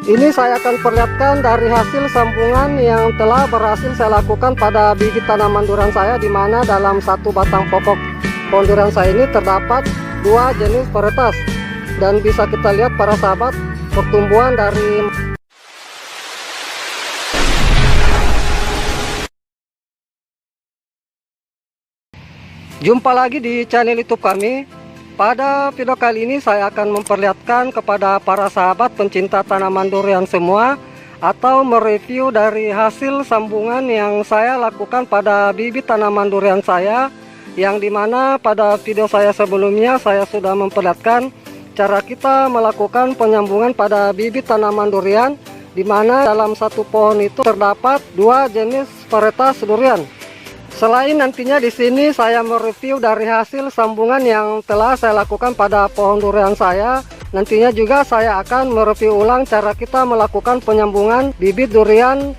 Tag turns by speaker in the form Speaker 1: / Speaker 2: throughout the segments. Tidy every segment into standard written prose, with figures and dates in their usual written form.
Speaker 1: Ini saya akan perlihatkan dari hasil sambungan yang telah berhasil saya lakukan pada bibit tanaman durian saya, di mana dalam satu batang pokok pohon durian saya ini terdapat dua jenis varietas, dan bisa kita lihat para sahabat pertumbuhan dari Jumpa lagi di channel YouTube kami. Pada video kali ini saya akan memperlihatkan kepada para sahabat pencinta tanaman durian semua, atau mereview dari hasil sambungan yang saya lakukan pada bibit tanaman durian saya, yang dimana pada video saya sebelumnya saya sudah memperlihatkan cara kita melakukan penyambungan pada bibit tanaman durian, dimana dalam satu pohon itu terdapat dua jenis varietas durian. Selain nantinya di sini saya mereview dari hasil sambungan yang telah saya lakukan pada pohon durian saya, nantinya juga saya akan mereview ulang cara kita melakukan penyambungan bibit durian.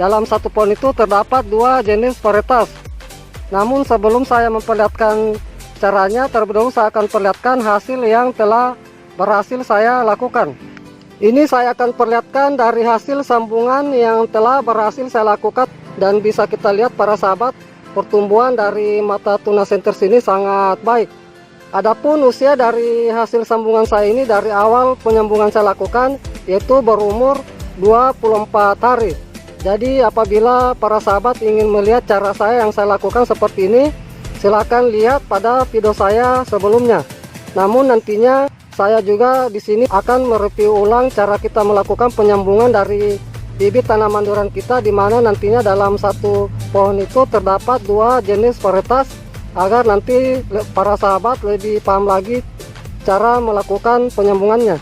Speaker 1: Dalam satu pohon itu terdapat dua jenis varietas. Namun sebelum saya memperlihatkan caranya, terlebih dahulu saya akan perlihatkan hasil yang telah berhasil saya lakukan. Ini saya akan perlihatkan dari hasil sambungan yang telah berhasil saya lakukan, dan bisa kita lihat para sahabat, pertumbuhan dari mata tunas center sini sangat baik. Adapun usia dari hasil sambungan saya ini dari awal penyambungan saya lakukan yaitu berumur 24 hari. Jadi apabila para sahabat ingin melihat cara saya yang saya lakukan seperti ini, silahkan lihat pada video saya sebelumnya. Namun nantinya saya juga di sini akan mereview ulang cara kita melakukan penyambungan dari bibit tanaman durian kita, dimana nantinya dalam satu pohon itu terdapat dua jenis varietas, agar nanti para sahabat lebih paham lagi cara melakukan penyambungannya.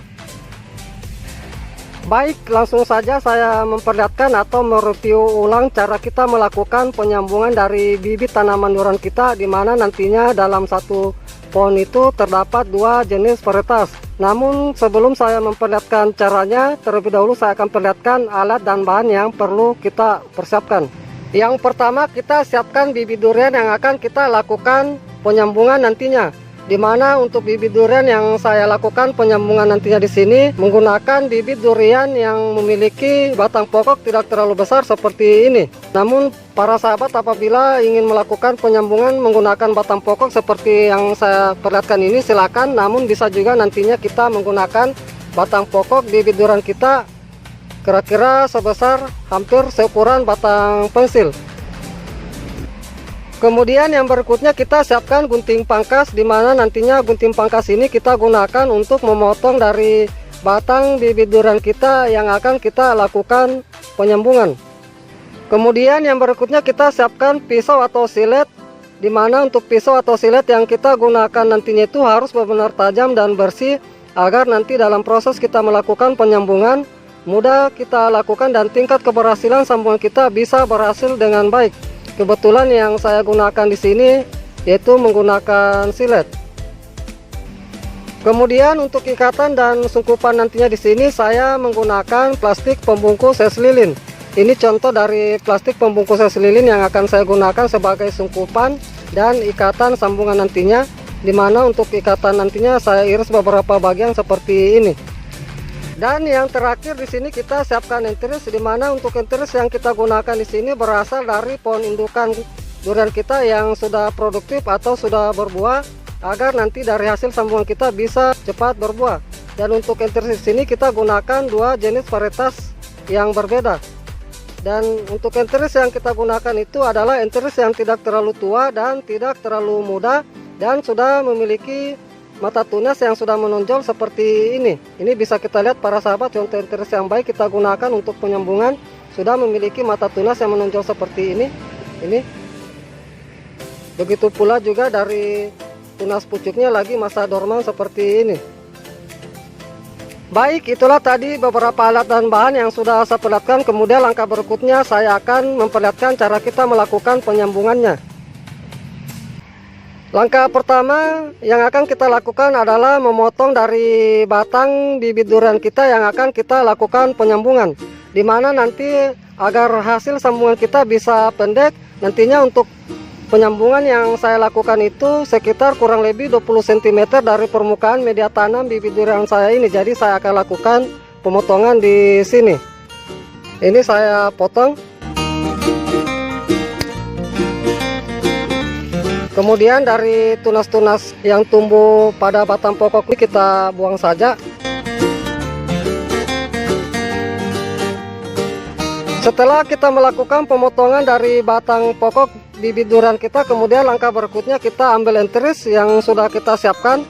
Speaker 1: Baik, langsung saja saya memperlihatkan atau mereview ulang cara kita melakukan penyambungan dari bibit tanaman durian kita, dimana nantinya dalam satu pohon itu terdapat dua jenis varietas. Namun sebelum saya memperlihatkan caranya, terlebih dahulu saya akan perlihatkan alat dan bahan yang perlu kita persiapkan. Yang pertama, kita siapkan bibit durian yang akan kita lakukan penyambungan nantinya. Dimana untuk bibit durian yang saya lakukan penyambungan nantinya di sini menggunakan bibit durian yang memiliki batang pokok tidak terlalu besar seperti ini. Namun para sahabat apabila ingin melakukan penyambungan menggunakan batang pokok seperti yang saya perlihatkan ini, silakan. Namun bisa juga nantinya kita menggunakan batang pokok bibit durian kita kira-kira sebesar hampir seukuran batang pensil. Kemudian yang berikutnya kita siapkan gunting pangkas, dimana nantinya gunting pangkas ini kita gunakan untuk memotong dari batang bibit durian kita yang akan kita lakukan penyambungan. Kemudian yang berikutnya kita siapkan pisau atau silet, dimana untuk pisau atau silet yang kita gunakan nantinya itu harus benar-benar tajam dan bersih, agar nanti dalam proses kita melakukan penyambungan mudah kita lakukan dan tingkat keberhasilan sambungan kita bisa berhasil dengan baik. Kebetulan yang saya gunakan di sini yaitu menggunakan silet. Kemudian untuk ikatan dan sungkupan nantinya di sini saya menggunakan plastik pembungkus es lilin. Ini contoh dari plastik pembungkus es lilin yang akan saya gunakan sebagai sungkupan dan ikatan sambungan nantinya. Dimana untuk ikatan nantinya saya iris beberapa bagian seperti ini. Dan yang terakhir di sini kita siapkan enteris, di mana untuk enteris yang kita gunakan di sini berasal dari pohon indukan durian kita yang sudah produktif atau sudah berbuah, agar nanti dari hasil sambungan kita bisa cepat berbuah. Dan untuk enteris di sini kita gunakan dua jenis varietas yang berbeda. Dan untuk enteris yang kita gunakan itu adalah enteris yang tidak terlalu tua dan tidak terlalu muda, dan sudah memiliki mata tunas yang sudah menonjol seperti ini. Ini bisa kita lihat para sahabat, contoh enteris yang baik kita gunakan untuk penyambungan sudah memiliki mata tunas yang menonjol seperti ini. Begitu pula juga dari tunas pucuknya lagi masa dorman seperti ini. Baik, itulah tadi beberapa alat dan bahan yang sudah saya perlihatkan. Kemudian langkah berikutnya saya akan memperlihatkan cara kita melakukan penyambungannya. Langkah pertama yang akan kita lakukan adalah memotong dari batang bibit durian kita yang akan kita lakukan penyambungan. Dimana nanti agar hasil sambungan kita bisa pendek, nantinya untuk penyambungan yang saya lakukan itu sekitar kurang lebih 20 cm dari permukaan media tanam bibit durian saya ini. Jadi saya akan lakukan pemotongan di sini. Ini saya potong. Kemudian dari tunas-tunas yang tumbuh pada batang pokok ini kita buang saja. Setelah kita melakukan pemotongan dari batang pokok bibit durian kita, kemudian langkah berikutnya kita ambil enteris yang sudah kita siapkan,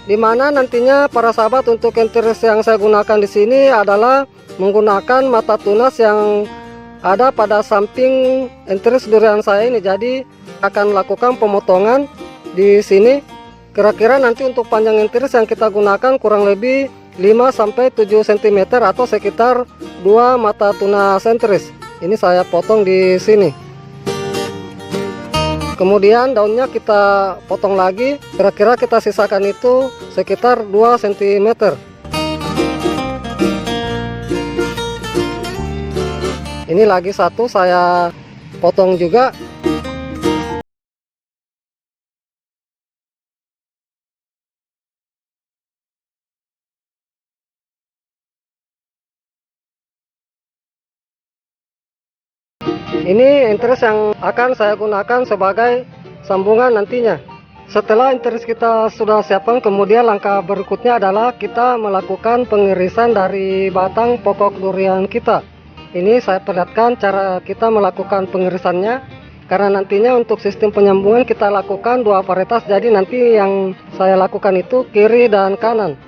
Speaker 1: di mana nantinya para sahabat untuk enteris yang saya gunakan di sini adalah menggunakan mata tunas yang ada pada samping enteris durian saya ini. Jadi akan lakukan pemotongan di sini. Kira-kira nanti untuk panjang enteris yang kita gunakan kurang lebih 5-7 cm atau sekitar 2 mata tunas enteris. Ini saya potong di sini. Kemudian daunnya kita potong lagi. Kira-kira kita sisakan itu sekitar 2 cm. Ini lagi satu saya potong juga. Ini enteris yang akan saya gunakan sebagai sambungan nantinya. Setelah enteris kita sudah siapkan, kemudian langkah berikutnya adalah kita melakukan pengirisan dari batang pokok durian kita. Ini saya perlihatkan cara kita melakukan pengirisannya, karena nantinya untuk sistem penyambungan kita lakukan 2 varietas. Jadi nanti yang saya lakukan itu kiri dan kanan.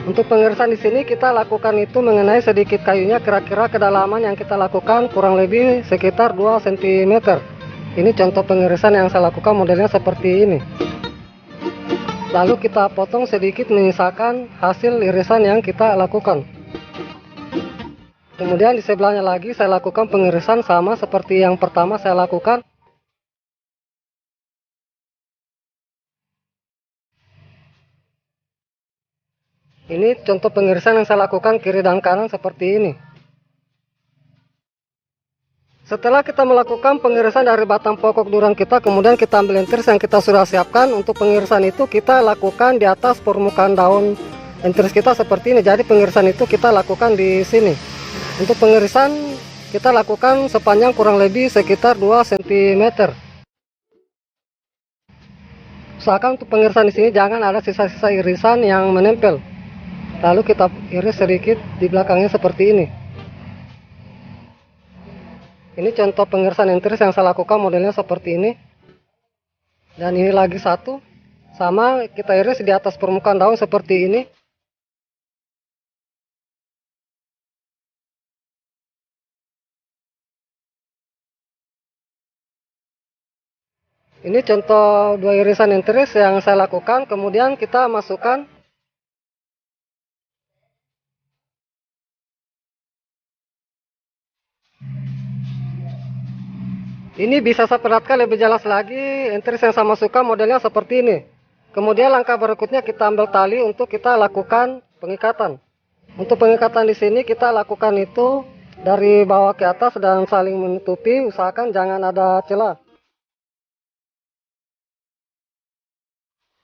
Speaker 1: Untuk pengirisan di sini kita lakukan itu mengenai sedikit kayunya, kira-kira kedalaman yang kita lakukan kurang lebih sekitar 2 cm. Ini contoh pengirisan yang saya lakukan, modelnya seperti ini. Lalu kita potong sedikit menyisakan hasil irisan yang kita lakukan. Kemudian di sebelahnya lagi saya lakukan pengirisan sama seperti yang pertama saya lakukan. Ini contoh pengirisan yang saya lakukan kiri dan kanan seperti ini. Setelah kita melakukan pengirisan dari batang pokok durian kita, kemudian kita ambil enteris yang kita sudah siapkan. Untuk pengirisan itu kita lakukan di atas permukaan daun enteris kita seperti ini. Jadi pengirisan itu kita lakukan di sini. Untuk pengirisan kita lakukan sepanjang kurang lebih sekitar 2 cm. Usahakan untuk pengirisan di sini jangan ada sisa-sisa irisan yang menempel. Lalu kita iris sedikit di belakangnya seperti ini. Ini contoh pengirisan enteris yang saya lakukan, modelnya seperti ini. Dan ini lagi satu, sama kita iris di atas permukaan daun seperti ini. Ini contoh 2 irisan enteris yang saya lakukan. Kemudian kita masukkan ini, bisa saya perlihatkan lebih jelas lagi. Enteris yang saya masukkan modelnya seperti ini. Kemudian langkah berikutnya kita ambil tali untuk kita lakukan pengikatan. Untuk pengikatan di sini kita lakukan itu dari bawah ke atas dan saling menutupi. Usahakan jangan ada celah.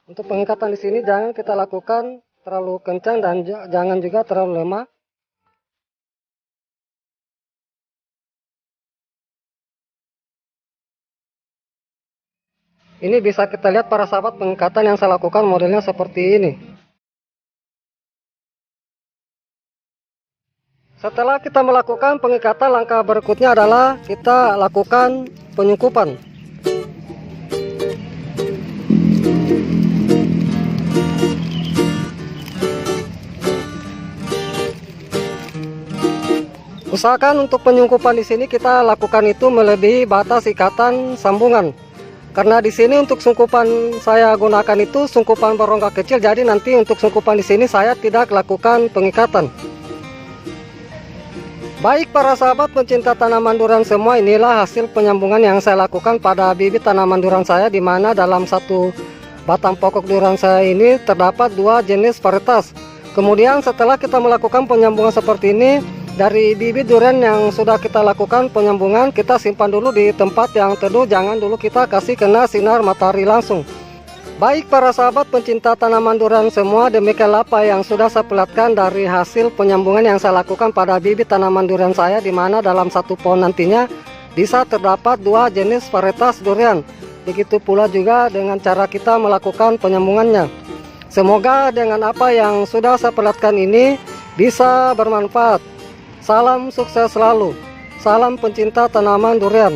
Speaker 1: Untuk pengikatan di sini jangan kita lakukan terlalu kencang dan jangan juga terlalu lemah. Ini bisa kita lihat para sahabat, pengikatan yang saya lakukan modelnya seperti ini. Setelah kita melakukan pengikatan, langkah berikutnya adalah kita lakukan penyungkupan. Usahakan untuk penyungkupan di sini kita lakukan itu melebihi batas ikatan sambungan. Karena di sini untuk sungkupan saya gunakan itu sungkupan berongga kecil, jadi nanti untuk sungkupan di sini saya tidak lakukan pengikatan. Baik para sahabat pencinta tanaman durian semua, inilah hasil penyambungan yang saya lakukan pada bibit tanaman durian saya, di mana dalam satu batang pokok durian saya ini terdapat 2 jenis varietas. Kemudian setelah kita melakukan penyambungan seperti ini, dari bibit durian yang sudah kita lakukan penyambungan, kita simpan dulu di tempat yang teduh, jangan dulu kita kasih kena sinar matahari langsung. Baik para sahabat pencinta tanaman durian semua, demikianlah apa yang sudah saya perlihatkan dari hasil penyambungan yang saya lakukan pada bibit tanaman durian saya, di mana dalam satu pohon nantinya bisa terdapat 2 jenis varietas durian. Begitu pula juga dengan cara kita melakukan penyambungannya. Semoga dengan apa yang sudah saya perlihatkan ini bisa bermanfaat. Salam sukses selalu. Salam pencinta tanaman durian.